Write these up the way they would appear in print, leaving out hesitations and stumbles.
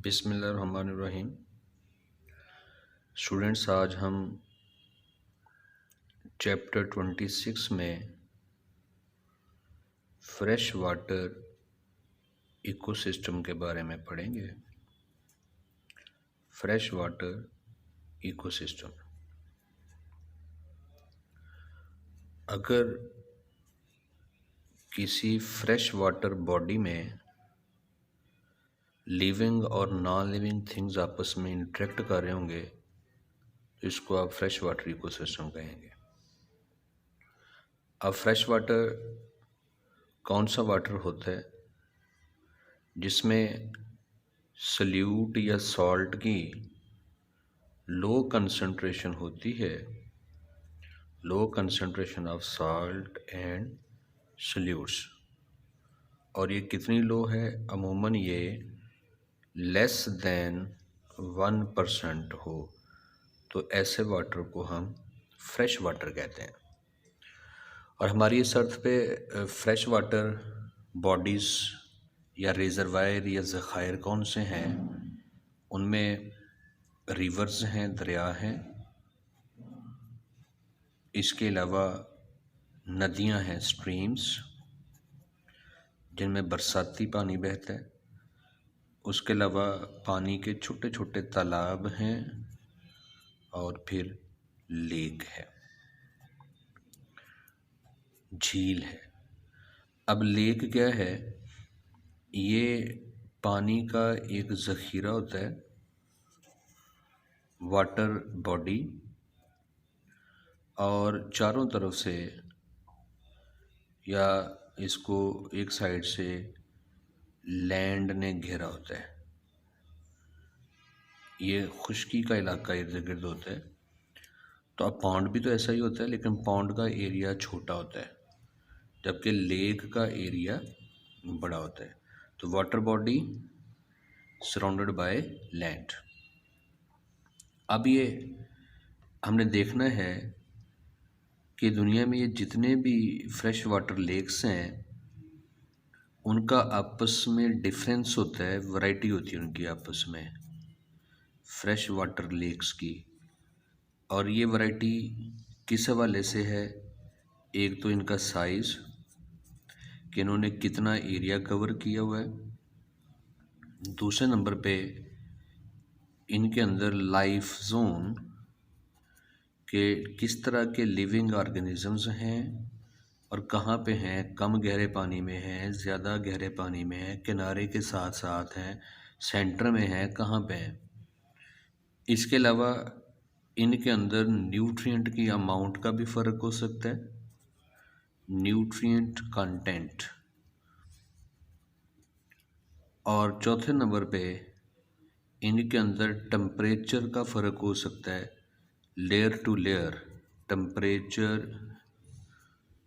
बिस्मिल्लाहिर्रहमानिर्रहीम। स्टूडेंट्स, आज हम चैप्टर 26 में फ्रेश वाटर इकोसिस्टम के बारे में पढ़ेंगे। Fresh water ecosystem. अगर किसी फ्रेश वाटर बॉडी में लिविंग और नॉन लिविंग थिंग्स आपस में इंटरेक्ट कर रहे होंगे तो इसको आप फ्रेश वाटर इकोसिस्टम कहेंगे। अब फ्रेश वाटर कौन सा वाटर होता है जिसमें सल्यूट या सॉल्ट की लो कंसंट्रेशन होती है, low concentration of salt and salutes. और ये कितनी लो है? अमूमन ये लेस देन 1% हो तो ऐसे वाटर को हम फ्रेश वाटर कहते हैं। और हमारी इस अर्थ पे फ्रेश वाटर बॉडीज़ या रिजर्वायर या ज़खायर कौन से हैं? उनमें रिवर्स हैं, दरिया हैं, इसके अलावा नदियां हैं, स्ट्रीम्स, जिनमें बरसाती पानी बहता है। उसके अलावा पानी के छोटे छोटे तालाब हैं और फिर लेक है, झील है। अब लेक क्या है? ये पानी का एक ज़ख़ीरा होता है, वाटर बॉडी, और चारों तरफ से या इसको एक साइड से लैंड ने घेरा होता है। ये खुश्की का इलाका इर्द गिर्द होता है। तो अब पॉन्ड भी तो ऐसा ही होता है, लेकिन पॉन्ड का एरिया छोटा होता है जबकि लेक का एरिया बड़ा होता है। तो water body surrounded by land. अब ये हमने देखना है कि दुनिया में ये जितने भी फ्रेश वाटर लेक्स हैं उनका आपस में डिफरेंस होता है, वैरायटी होती है उनकी आपस में, फ्रेश वाटर लेक्स की। और ये वैरायटी किस हवाले से है? एक तो इनका साइज़, कि इन्होंने कितना एरिया कवर किया हुआ है। दूसरे नंबर पे इनके अंदर लाइफ जोन के किस तरह के लिविंग ऑर्गेनिजम्स हैं और कहाँ पे हैं, कम गहरे पानी में हैं, ज़्यादा गहरे पानी में हैं, किनारे के साथ साथ हैं, सेंटर में हैं, कहाँ पे हैं। इसके अलावा इनके अंदर न्यूट्रिएंट की अमाउंट का भी फ़र्क हो सकता है, न्यूट्रिएंट कंटेंट। और चौथे नंबर पे इनके अंदर टेम्परेचर का फ़र्क हो सकता है, layer to layer temperature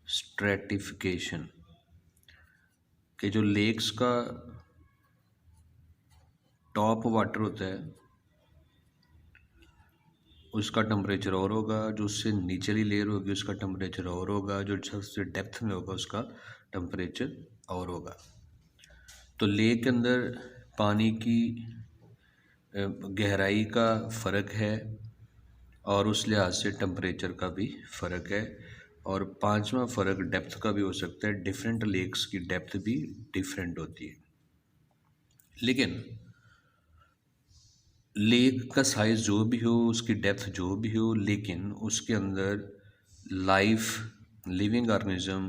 stratification, कि जो लेक्स का टॉप वाटर होता है उसका टेम्परेचर और होगा, जो उससे निचली लेयर होगी उसका टेम्परेचर और होगा, जो सबसे डेप्थ में होगा उसका टेम्परेचर और होगा। तो लेक के अंदर पानी की गहराई का फ़र्क है और उस लिहाज से टेम्परेचर का भी फ़र्क है। और पांचवा फ़र्क डेप्थ का भी हो सकता है, डिफरेंट लेक्स की डेप्थ भी डिफरेंट होती है। लेकिन लेक का साइज़ जो भी हो, उसकी डेप्थ जो भी हो, लेकिन उसके अंदर लिविंग ऑर्गेनिज़म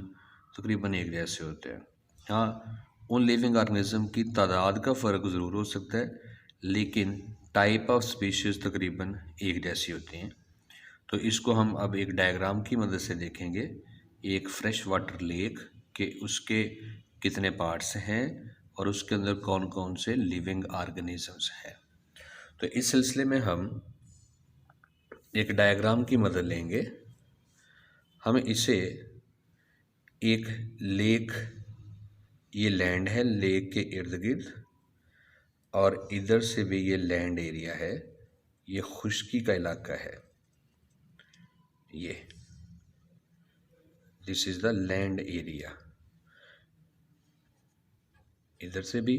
तकरीबन एक जैसे होते हैं। हाँ, उन लिविंग ऑर्गेनिज़म की तादाद का फ़र्क ज़रूर हो सकता है, लेकिन टाइप ऑफ स्पीशीज़ तकरीबन एक जैसी होती हैं। तो इसको हम अब एक डायग्राम की मदद से देखेंगे। एक फ्रेश वाटर लेक के उसके कितने पार्ट्स हैं और उसके अंदर कौन कौन से लिविंग ऑर्गेनिजम्स हैं। तो इस सिलसिले में हम एक डायग्राम की मदद लेंगे। हम इसे एक लेक, ये लैंड है लेक के इर्द गिर्द, और इधर से भी ये लैंड एरिया है, ये खुश्की का इलाका है। ये this is the land area. इधर से भी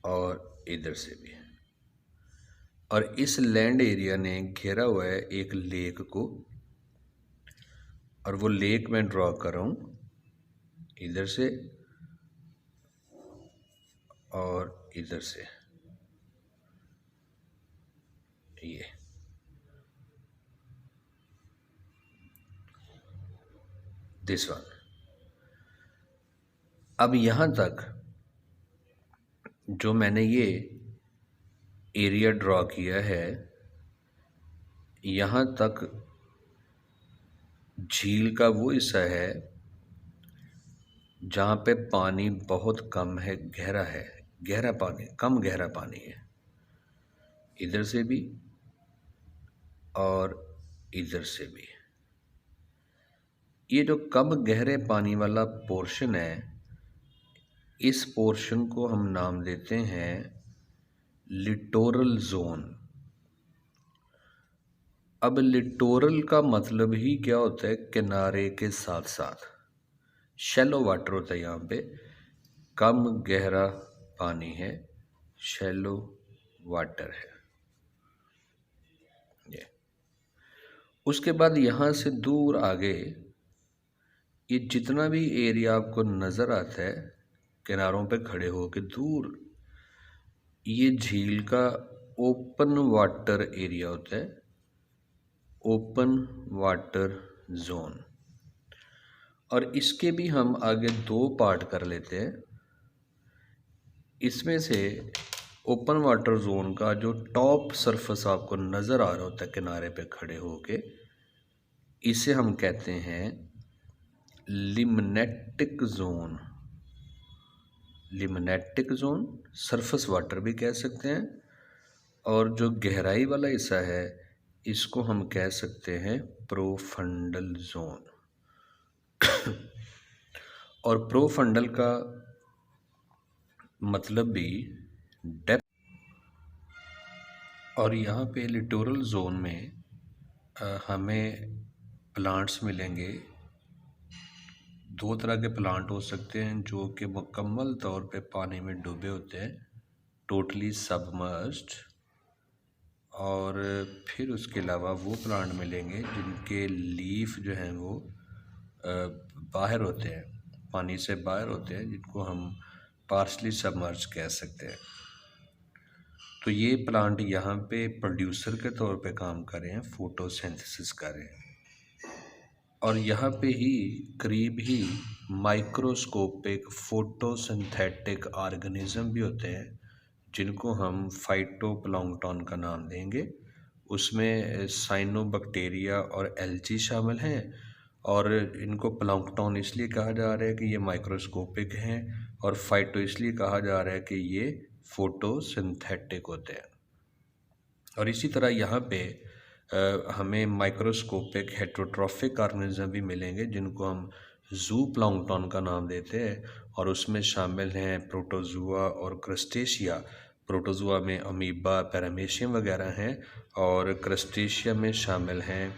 और इधर से भी। और इस लैंड एरिया ने घेरा हुआ है एक लेक को, और वो लेक मैं ड्रॉ कर रहा हूँ इधर से और इधर से, ये दिस वन। अब यहाँ तक जो मैंने ये एरिया ड्रॉ किया है, यहाँ तक झील का वो हिस्सा है जहाँ पे पानी बहुत कम है, गहरा है, गहरा पानी, कम गहरा पानी है, इधर से भी और इधर से भी। ये जो कम गहरे पानी वाला पोर्शन है, इस पोर्शन को हम नाम देते हैं लिटोरल जोन। अब लिटोरल का मतलब ही क्या होता है? किनारे के साथ साथ। शैलो वाटर होता है, यहाँ पे कम गहरा पानी है, शैलो वाटर है ये। उसके बाद यहाँ से दूर आगे ये जितना भी एरिया आपको नज़र आता है किनारों पे खड़े होकर दूर, ये झील का ओपन वाटर एरिया होता है, ओपन वाटर जोन। और इसके भी हम आगे दो पार्ट कर लेते हैं। इसमें से ओपन वाटर जोन का जो टॉप सरफेस आपको नज़र आ रहा होता है किनारे पे खड़े होके, इसे हम कहते हैं limnetic zone. Limnetic zone, surface water भी कह सकते हैं। और जो गहराई वाला हिस्सा है इसको हम कह सकते हैं प्रोफंडल जोन। और प्रोफंडल का मतलब भी डेप्थ। और यहाँ पे लिटोरल जोन में हमें प्लांट्स मिलेंगे। दो तरह के प्लांट हो सकते हैं जो कि मुकम्मल तौर पे पानी में डूबे होते हैं, टोटली सबमर्ज्ड। और फिर उसके अलावा वो प्लांट मिलेंगे जिनके लीफ जो हैं वो बाहर होते हैं, पानी से बाहर होते हैं, जिनको हम पार्शली सबमर्ज कह सकते हैं। तो ये प्लांट यहाँ पे प्रोड्यूसर के तौर पे काम कर रहे हैं, फोटोसिंथेसिस कर रहे हैं। और यहाँ पे ही करीब ही माइक्रोस्कोपिक फोटोसिंथेटिक ऑर्गेनिज्म भी होते हैं जिनको हम फाइटोप्लैंक्टन का नाम देंगे। उसमें साइनोबैक्टीरिया और एल्गी शामिल हैं। और इनको प्लैंक्टन इसलिए कहा जा रहा है कि ये माइक्रोस्कोपिक हैं, और फाइटो इसलिए कहा जा रहा है कि ये फोटोसिंथेटिक होते हैं। और इसी तरह यहाँ पे हमें माइक्रोस्कोपिक हेटेरोट्रॉफिक ऑर्गेनिज्म भी मिलेंगे जिनको हम जू प्लैंक्टन का नाम देते हैं। और उसमें शामिल हैं प्रोटोजुआ और क्रस्टेशिया। प्रोटोजुआ में अमीबा, पैरामीशियम वगैरह हैं, और क्रस्टेशिया में शामिल हैं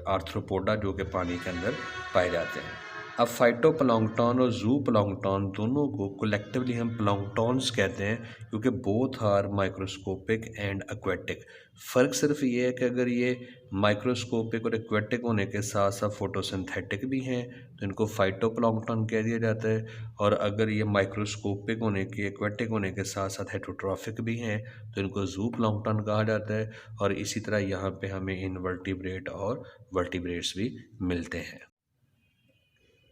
आर्थ्रोपोडा जो कि पानी के अंदर पाए जाते हैं। अब फाइटोप्लैंक्टन और जू प्लैंक्टन दोनों को कलेक्टिवली हम प्लैंक्टन्स कहते हैं, क्योंकि both are microscopic and aquatic. फ़र्क सिर्फ ये है कि अगर ये माइक्रोस्कोपिक और एक्वेटिक होने के साथ साथ फोटोसिंथेटिक भी हैं तो इनको फाइटोप्लैंक्टन कह दिया जाता है, और अगर ये माइक्रोस्कोपिक होने के, एक्वेटिक होने के साथ साथ हेटेरोट्रॉफिक भी हैं तो इनको जू प्लैंक्टन कहा जाता है। और इसी तरह यहाँ पे हमें इनवर्टिब्रेट और वर्टिब्रेट्स भी मिलते हैं,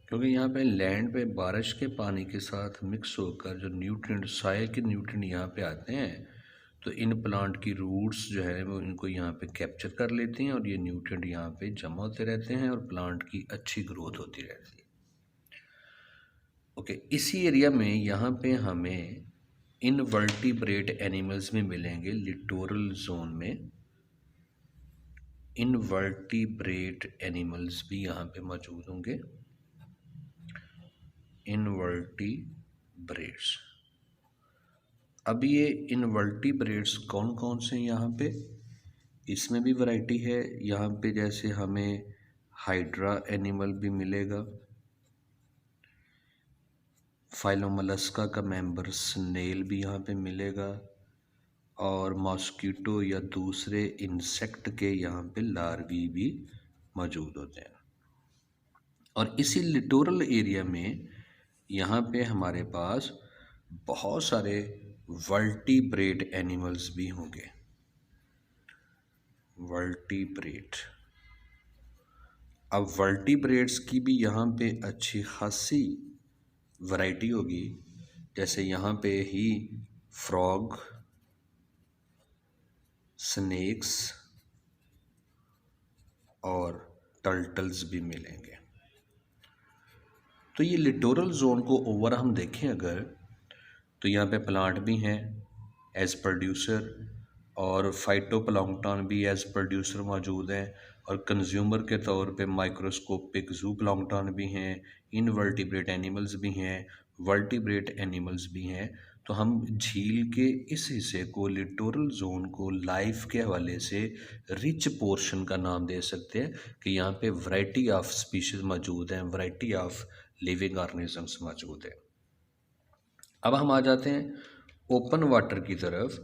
क्योंकि यहाँ पे लैंड पे बारिश के पानी के साथ मिक्स होकर जो न्यूट्रिएंट, सॉइल के न्यूट्रिएंट यहाँ पे आते हैं, तो इन प्लांट की रूट्स जो है वो इनको यहाँ पे कैप्चर कर लेती हैं, और ये न्यूट्रिएंट यहाँ पे जमा होते रहते हैं और प्लांट की अच्छी ग्रोथ होती रहती है। ओके, इसी एरिया में यहाँ पे हमें इनवर्टिब्रेट एनिमल्स भी मिलेंगे लिटोरल जोन में। इनवर्टिब्रेट एनिमल्स भी यहाँ पे मौजूद होंगे, इनवर्टिब्रेट्स। अब ये इनवर्टिब्रेट्स कौन कौन से हैं यहाँ पे? इसमें भी वैरायटी है। यहाँ पे जैसे हमें हाइड्रा एनिमल भी मिलेगा, फाइलोमोलस्का का मेंबर स्नेल भी यहाँ पे मिलेगा और मॉस्किटो या दूसरे इंसेक्ट के यहाँ पे लार्वी भी मौजूद होते हैं। और इसी लिटोरल एरिया में यहाँ पे हमारे पास बहुत सारे वर्टिब्रेट एनिमल्स भी होंगे। वर्टिब्रेट, अब वर्टिब्रेट्स की भी यहाँ पे अच्छी खासी वैरायटी होगी। जैसे यहाँ पे ही फ्रॉग, स्नेक्स और टर्टल्स भी मिलेंगे। तो ये लिटोरल जोन को ओवर हम देखें अगर, तो यहाँ पे प्लांट भी हैं एज प्रोड्यूसर और फाइटोप्लैंक्टन भी एज प्रोड्यूसर मौजूद हैं और कंज्यूमर के तौर पे माइक्रोस्कोपिक जूप्लैंक्टन भी हैं, इनवर्टिब्रेट एनिमल्स भी हैं, वर्टिब्रेट एनिमल्स भी हैं। तो हम झील के इस हिस्से को, लिटोरल जोन को, लाइफ के हवाले से रिच पोर्शन का नाम दे सकते हैं कि यहाँ पे वैरायटी ऑफ स्पीशीज़ मौजूद हैं, वैरायटी ऑफ लिविंग ऑर्गेनिजम्स मौजूद हैं। अब हम आ जाते हैं ओपन वाटर की तरफ,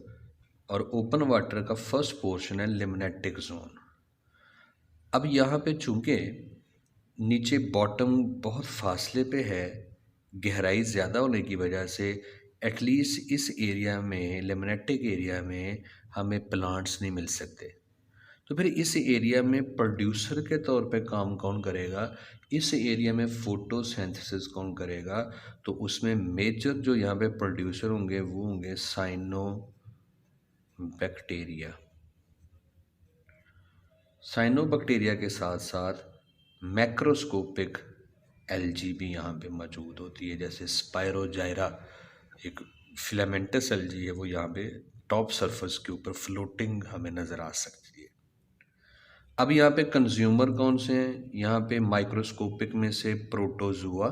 और ओपन वाटर का फर्स्ट पोर्शन है लिम्नेटिक जोन। अब यहाँ पे चूँकि नीचे बॉटम बहुत फासले पे है, गहराई ज़्यादा होने की वजह से एटलीस्ट इस एरिया में, लिम्नेटिक एरिया में हमें प्लांट्स नहीं मिल सकते। तो फिर इस एरिया में प्रोड्यूसर के तौर पे काम कौन करेगा, इस एरिया में फोटोसिंथेसिस कौन करेगा? तो उसमें मेजर जो यहाँ पे प्रोड्यूसर होंगे वो होंगे साइनोबैक्टीरिया। साइनोबैक्टीरिया के साथ साथ मैक्रोस्कोपिक एल्गी भी यहाँ पे मौजूद होती है। जैसे स्पायरोजाइरा एक फिलामेंटस एल्गी है, वो यहाँ पे टॉप सरफेस के ऊपर फ्लोटिंग हमें नज़र आ सकती है। अब यहाँ पे कंज्यूमर कौन से हैं? यहाँ पे माइक्रोस्कोपिक में से प्रोटोजुआ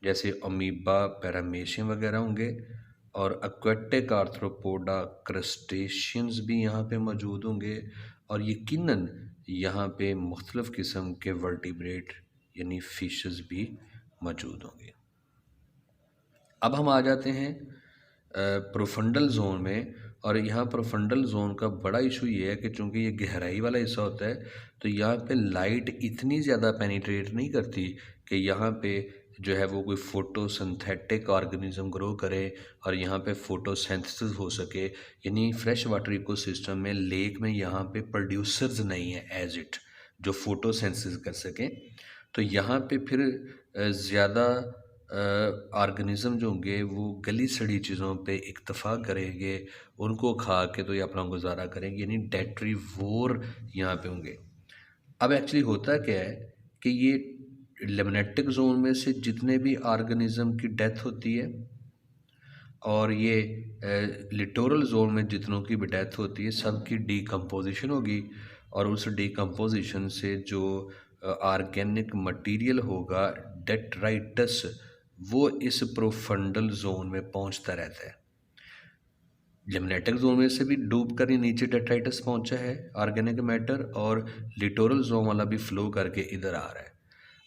जैसे अमीबा, पैरामेशियम वगैरह होंगे, और एक्वेटिक आर्थ्रोपोडा, क्रस्टेशियंस भी यहाँ पे मौजूद होंगे, और यकीनन यहाँ पे मुख्तलिफ़ किस्म के वर्टिब्रेट यानी फिशेस भी मौजूद होंगे। अब हम आ जाते हैं प्रोफंडल जोन में, और यहाँ प्रोफंडल जोन का बड़ा इशू ये है कि चूँकि ये गहराई वाला हिस्सा होता है तो यहाँ पे लाइट इतनी ज़्यादा पेनिट्रेट नहीं करती कि यहाँ पे जो है वो कोई फोटोसिंथेटिक ऑर्गेनिज्म ग्रो करे और यहाँ पे फोटोसिंथेसिस हो सके। यानी फ्रेश वाटर इकोसिस्टम में, लेक में यहाँ पे प्रोड्यूसर्स नहीं है एज इट जो फोटोसिंथेसिस कर सकें। तो यहाँ पे फिर ज़्यादा ऑर्गेनिज्म जो होंगे वो गली सड़ी चीज़ों पे इक्तफ़ा करेंगे, उनको खा के तो ये अपना गुजारा करेंगे, यानी डेट्रीवोर यहाँ पे होंगे। अब एक्चुअली होता क्या है कि ये लिम्नेटिक जोन में से जितने भी ऑर्गेनिज्म की डेथ होती है और ये लिटोरल जोन में जितनों की भी डेथ होती है, सबकी डीकम्पोजिशन होगी, और उस डीकम्पोजिशन से जो ऑर्गेनिक मटेरियल होगा डेट्राइटस, वो इस प्रोफंडल जोन में पहुंचता रहता है। लिम्नेटिक जोन में से भी डूब कर ही नीचे डेट्राइटस पहुंचा है ऑर्गेनिक मैटर, और लिटोरल जोन वाला भी फ्लो करके इधर आ रहा है।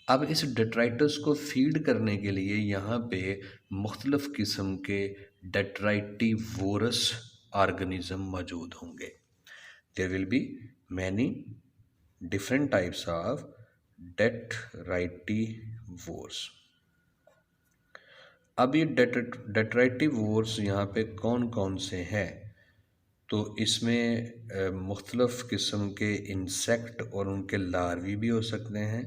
अब इस डेट्राइटस को फीड करने के लिए यहाँ पे मुख्तलिफ़ किस्म के डेट्राइटिवोरस ऑर्गेनिज्म मौजूद होंगे। There will be many different types of detritivores. अब ये डेट्राइटिवोर्स यहाँ पे कौन कौन से हैं? तो इसमें मुख्तलिफ़ किस्म के इंसेक्ट और उनके लार्वी भी हो सकते हैं,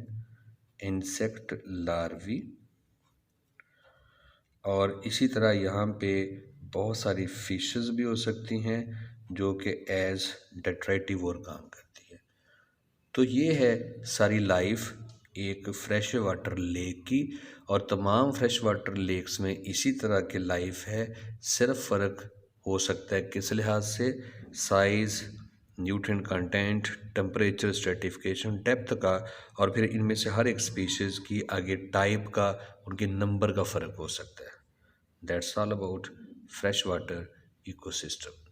इंसेक्ट लार्वी, और इसी तरह यहाँ पे बहुत सारी फिशेस भी हो सकती हैं जो कि एज डेट्राइटिवोर काम करती है। तो ये है सारी लाइफ एक फ्रेश वाटर लेक की, और तमाम फ्रेश वाटर लेक्स में इसी तरह के लाइफ है। सिर्फ फ़र्क हो सकता है किस लिहाज से, size, nutrient content, temperature, stratification, depth का, और फिर इनमें से हर एक स्पीशीज़ की आगे टाइप का, उनके नंबर का फ़र्क हो सकता है। That's all about fresh water ecosystem.